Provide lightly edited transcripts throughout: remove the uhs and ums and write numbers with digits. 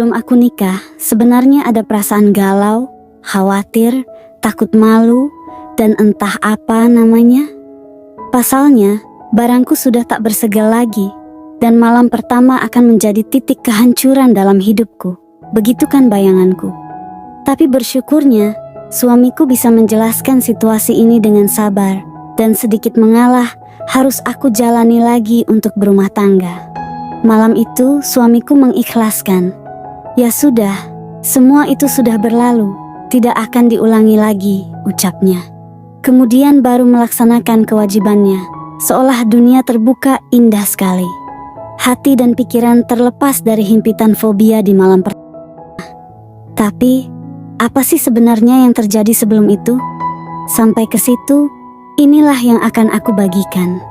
Sebelum aku nikah, sebenarnya ada perasaan galau, khawatir, takut malu, dan entah apa namanya. Pasalnya, barangku sudah tak bersegel lagi, dan malam pertama akan menjadi titik kehancuran dalam hidupku. Begitu kan bayanganku. Tapi bersyukurnya, suamiku bisa menjelaskan situasi ini dengan sabar, dan sedikit mengalah harus aku jalani lagi untuk berumah tangga. Malam itu, suamiku mengikhlaskan. Ya sudah, semua itu sudah berlalu, tidak akan diulangi lagi, ucapnya. Kemudian baru melaksanakan kewajibannya, seolah dunia terbuka indah sekali. Hati dan pikiran terlepas dari himpitan fobia di malam pertama. Tapi, apa sih sebenarnya yang terjadi sebelum itu? Sampai ke situ, inilah yang akan aku bagikan.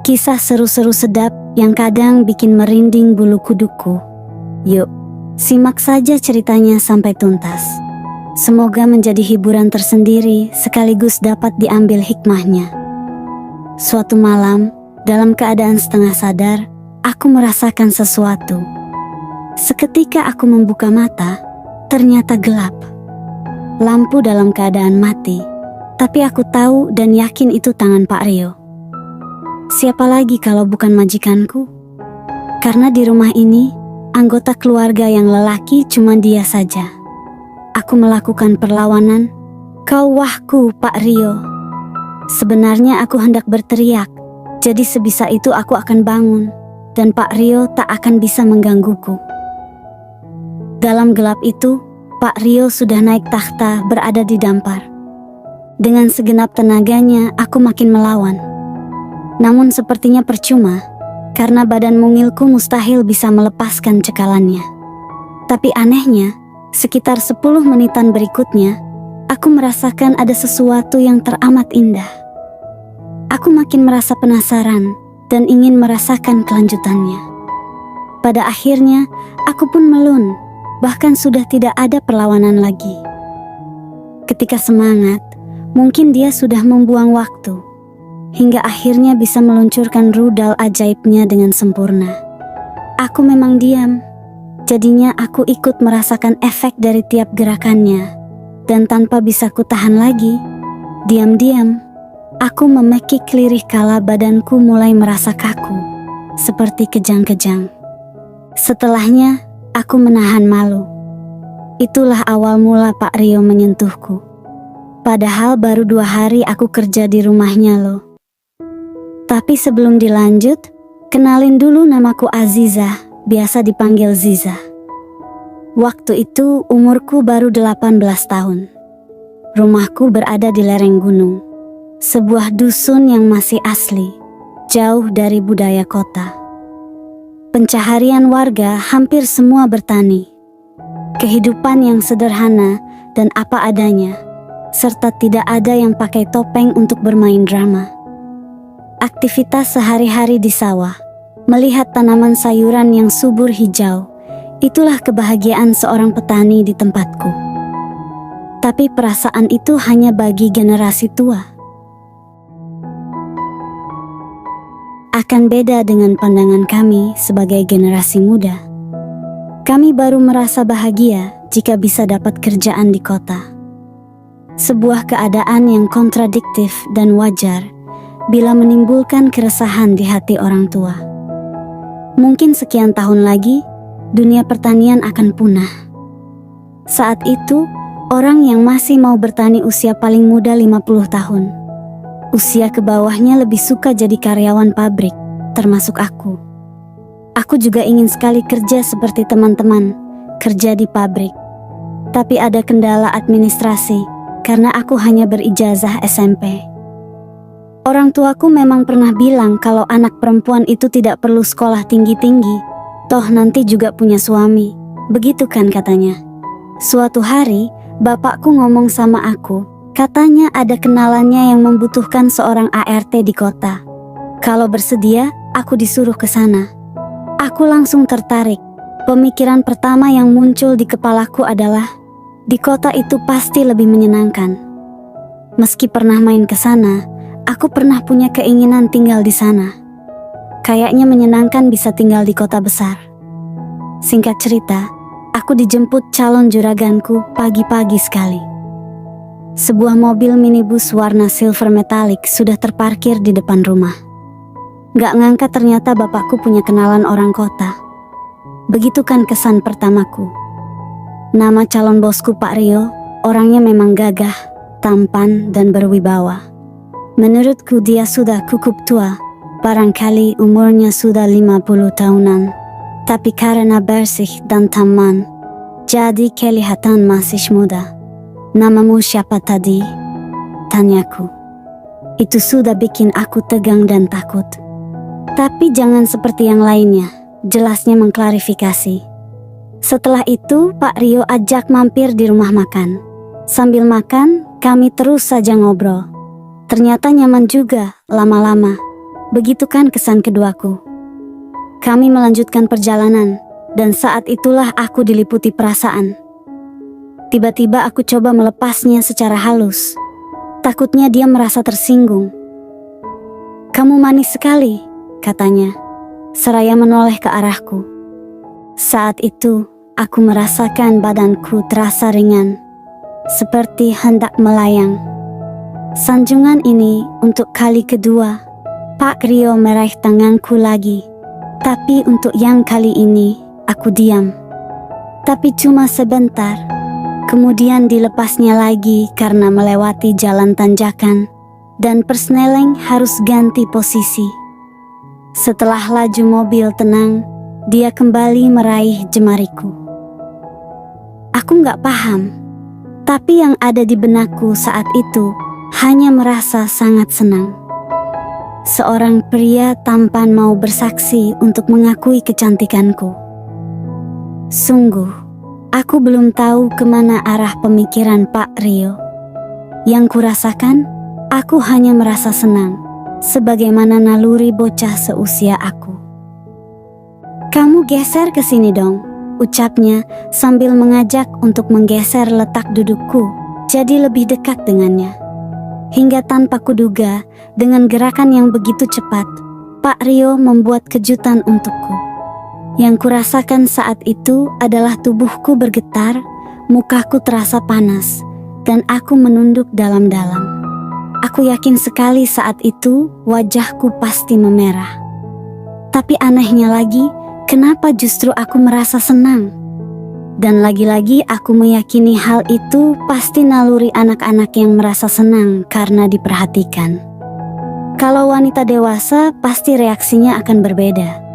Kisah seru-seru sedap yang kadang bikin merinding bulu kudukku. Yuk, simak saja ceritanya sampai tuntas. Semoga menjadi hiburan tersendiri sekaligus dapat diambil hikmahnya. Suatu malam, dalam keadaan setengah sadar, aku merasakan sesuatu. Seketika aku membuka mata, ternyata gelap. Lampu dalam keadaan mati, tapi aku tahu dan yakin itu tangan Pak Rio. Siapa lagi kalau bukan majikanku? Karena di rumah ini, anggota keluarga yang lelaki cuma dia saja. Aku melakukan perlawanan. Kau wahku, Pak Rio. Sebenarnya aku hendak berteriak, jadi sebisa itu aku akan bangun, dan Pak Rio tak akan bisa menggangguku. Dalam gelap itu, Pak Rio sudah naik takhta berada di dampar. Dengan segenap tenaganya, aku makin melawan. Namun sepertinya percuma, karena badan mungilku mustahil bisa melepaskan cekalannya. Tapi anehnya, sekitar 10 menitan berikutnya, aku merasakan ada sesuatu yang teramat indah. Aku makin merasa penasaran dan ingin merasakan kelanjutannya. Pada akhirnya, aku pun melun, bahkan sudah tidak ada perlawanan lagi. Ketika semangat, mungkin dia sudah membuang waktu, hingga akhirnya bisa meluncurkan rudal ajaibnya dengan sempurna. Aku memang diam, jadinya aku ikut merasakan efek dari tiap gerakannya, dan tanpa bisa kutahan lagi, diam-diam, aku memekik lirih kala badanku mulai merasa kaku, seperti kejang-kejang. Setelahnya, aku menahan malu. Itulah awal mula Pak Rio menyentuhku. Padahal baru 2 hari aku kerja di rumahnya loh. Tapi sebelum dilanjut, kenalin dulu namaku Aziza, biasa dipanggil Ziza. Waktu itu umurku baru 18 tahun. Rumahku berada di lereng gunung, sebuah dusun yang masih asli, jauh dari budaya kota. Pencaharian warga hampir semua bertani. Kehidupan yang sederhana dan apa adanya, serta tidak ada yang pakai topeng untuk bermain drama. Aktivitas sehari-hari di sawah, melihat tanaman sayuran yang subur hijau, itulah kebahagiaan seorang petani di tempatku. Tapi perasaan itu hanya bagi generasi tua. Akan beda dengan pandangan kami sebagai generasi muda. Kami baru merasa bahagia jika bisa dapat kerjaan di kota. Sebuah keadaan yang kontradiktif dan wajar bila menimbulkan keresahan di hati orang tua. Mungkin sekian tahun lagi, dunia pertanian akan punah. Saat itu, orang yang masih mau bertani usia paling muda 50 tahun. Usia ke bawahnya lebih suka jadi karyawan pabrik, termasuk aku. Aku juga ingin sekali kerja seperti teman-teman, kerja di pabrik. Tapi ada kendala administrasi, karena aku hanya berijazah SMP. Orang tuaku memang pernah bilang kalau anak perempuan itu tidak perlu sekolah tinggi-tinggi, toh nanti juga punya suami. Begitu kan katanya. Suatu hari, bapakku ngomong sama aku, katanya ada kenalannya yang membutuhkan seorang ART di kota. Kalau bersedia, aku disuruh ke sana. Aku langsung tertarik. Pemikiran pertama yang muncul di kepalaku adalah, di kota itu pasti lebih menyenangkan. Meski pernah main ke sana, aku pernah punya keinginan tinggal di sana. Kayaknya menyenangkan bisa tinggal di kota besar. Singkat cerita, aku aku dijemput calon juraganku pagi-pagi sekali. Sebuah mobil minibus warna silver metalik sudah terparkir di depan rumah. Gak ngangka ternyata bapakku punya kenalan orang kota. Begitu kan kesan pertamaku. Nama calon bosku Pak Rio, orangnya memang gagah, tampan dan berwibawa. Menurutku dia sudah cukup tua, barangkali umurnya sudah 50 tahunan. Tapi karena bersih dan tampan, jadi kelihatan masih muda. Namamu siapa tadi? Tanyaku. Itu sudah bikin aku tegang dan takut. Tapi jangan seperti yang lainnya, jelasnya mengklarifikasi. Setelah itu Pak Rio ajak mampir di rumah makan. Sambil makan, kami terus saja ngobrol. Ternyata nyaman juga lama-lama. Begitu kan kesan keduaku. Kami melanjutkan perjalanan, dan saat itulah aku diliputi perasaan. Tiba-tiba aku coba melepasnya secara halus. Takutnya dia merasa tersinggung. "Kamu manis sekali," katanya, seraya menoleh ke arahku. Saat itu, aku merasakan badanku terasa ringan, seperti hendak melayang. Sanjungan ini untuk kali kedua, Pak Rio meraih tanganku lagi. Tapi untuk yang kali ini, aku diam. Tapi cuma sebentar. Kemudian dilepasnya lagi karena melewati jalan tanjakan dan persneling harus ganti posisi. Setelah laju mobil tenang, dia kembali meraih jemariku. Aku gak paham, tapi yang ada di benakku saat itu hanya merasa sangat senang. Seorang pria tampan mau bersaksi untuk mengakui kecantikanku. Sungguh, aku belum tahu kemana arah pemikiran Pak Rio. Yang kurasakan, aku hanya merasa senang, sebagaimana naluri bocah seusia aku. "Kamu geser ke sini dong," ucapnya sambil mengajak untuk menggeser letak dudukku, jadi lebih dekat dengannya. Hingga tanpa kuduga, dengan gerakan yang begitu cepat, Pak Rio membuat kejutan untukku. Yang kurasakan saat itu adalah tubuhku bergetar, mukaku terasa panas, dan aku menunduk dalam-dalam. Aku yakin sekali saat itu wajahku pasti memerah. Tapi anehnya lagi, kenapa justru aku merasa senang? Dan lagi-lagi aku meyakini hal itu pasti naluri anak-anak yang merasa senang karena diperhatikan. Kalau wanita dewasa pasti reaksinya akan berbeda.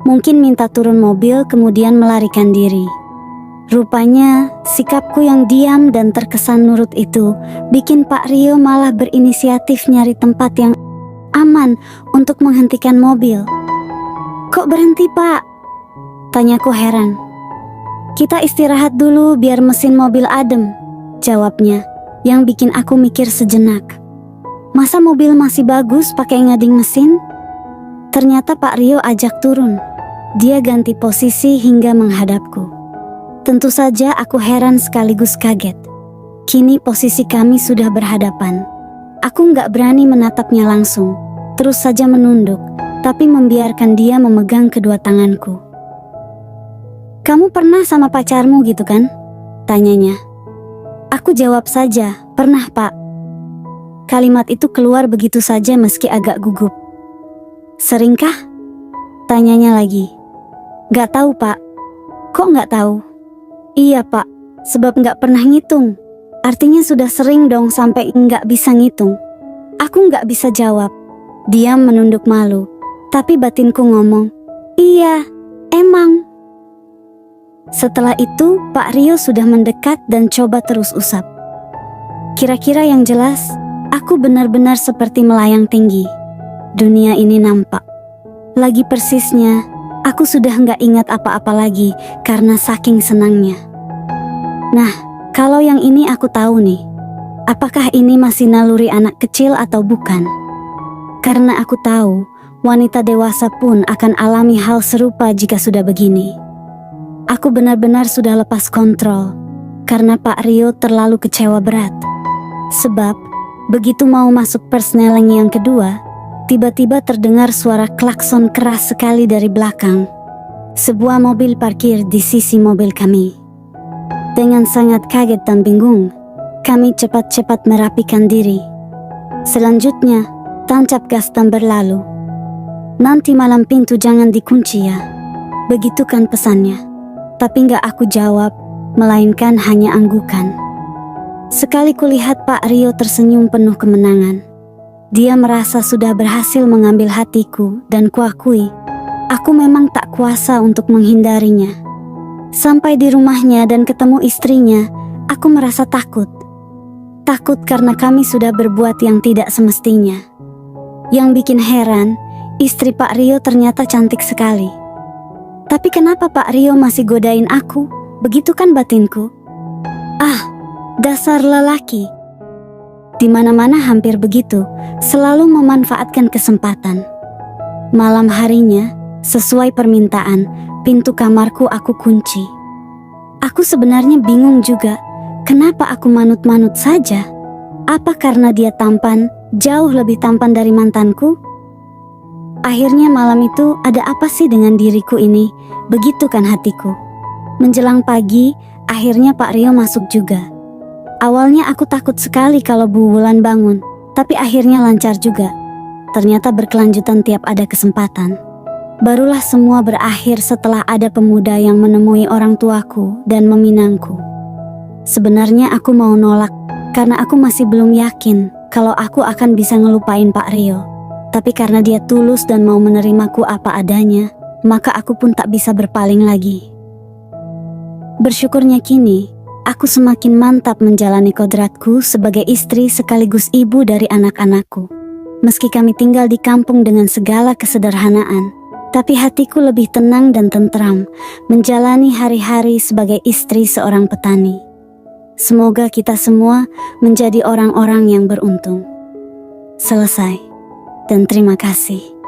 Mungkin minta turun mobil kemudian melarikan diri. Rupanya sikapku yang diam dan terkesan nurut itu bikin Pak Rio malah berinisiatif nyari tempat yang aman untuk menghentikan mobil. "Kok berhenti, Pak?" tanyaku heran. "Kita istirahat dulu biar mesin mobil adem," jawabnya, yang bikin aku mikir sejenak. Masa mobil masih bagus pakai ngading mesin? Ternyata Pak Rio ajak turun. Dia ganti posisi hingga menghadapku. Tentu saja aku heran sekaligus kaget. Kini posisi kami sudah berhadapan. Aku nggak berani menatapnya langsung, terus saja menunduk, tapi membiarkan dia memegang kedua tanganku. "Kamu pernah sama pacarmu gitu kan?" tanyanya. Aku jawab saja, "Pernah, Pak." Kalimat itu keluar begitu saja meski agak gugup. "Seringkah?" tanyanya lagi. "Gak tahu, Pak." "Kok gak tahu?" "Iya, Pak, sebab gak pernah ngitung." "Artinya sudah sering dong sampai gak bisa ngitung." Aku gak bisa jawab. Dia menunduk malu, tapi batinku ngomong, "Iya, emang." Setelah itu, Pak Rio sudah mendekat dan coba terus usap. Kira-kira yang jelas, aku benar-benar seperti melayang tinggi. Dunia ini nampak. Lagi persisnya, aku sudah nggak ingat apa-apa lagi karena saking senangnya. Nah, kalau yang ini aku tahu nih. Apakah ini masih naluri anak kecil atau bukan? Karena aku tahu, wanita dewasa pun akan alami hal serupa jika sudah begini. Aku benar-benar sudah lepas kontrol, karena Pak Rio terlalu kecewa berat. Sebab, begitu mau masuk persneling yang kedua, tiba-tiba terdengar suara klakson keras sekali dari belakang. Sebuah mobil parkir di sisi mobil kami. Dengan sangat kaget dan bingung, kami cepat-cepat merapikan diri. Selanjutnya, tancap gas dan berlalu. Nanti malam pintu jangan dikunci ya. Begitukan pesannya. Tapi nggak aku jawab, melainkan hanya anggukan. Sekali kulihat Pak Rio tersenyum penuh kemenangan. Dia merasa sudah berhasil mengambil hatiku dan kuakui, aku memang tak kuasa untuk menghindarinya. Sampai di rumahnya dan ketemu istrinya, aku merasa takut. Takut karena kami sudah berbuat yang tidak semestinya. Yang bikin heran, istri Pak Rio ternyata cantik sekali. Tapi kenapa Pak Rio masih godain aku? Begitu kan batinku? Ah, dasar lelaki. Di mana-mana hampir begitu, selalu memanfaatkan kesempatan. Malam harinya, sesuai permintaan, pintu kamarku aku kunci. Aku sebenarnya bingung juga, kenapa aku manut-manut saja? Apa karena dia tampan, jauh lebih tampan dari mantanku? Akhirnya malam itu ada apa sih dengan diriku ini? Begitu kan hatiku. Menjelang pagi, akhirnya Pak Rio masuk juga. Awalnya aku takut sekali kalau Bu Wulan bangun, tapi akhirnya lancar juga. Ternyata berkelanjutan tiap ada kesempatan. Barulah semua berakhir setelah ada pemuda yang menemui orang tuaku dan meminangku. Sebenarnya aku mau nolak, karena aku masih belum yakin kalau aku akan bisa ngelupain Pak Rio. Tapi karena dia tulus dan mau menerimaku apa adanya, maka aku pun tak bisa berpaling lagi. Bersyukurnya kini, aku semakin mantap menjalani kodratku sebagai istri sekaligus ibu dari anak-anakku. Meski kami tinggal di kampung dengan segala kesederhanaan, tapi hatiku lebih tenang dan tentram menjalani hari-hari sebagai istri seorang petani. Semoga kita semua menjadi orang-orang yang beruntung. Selesai. Dan terima kasih.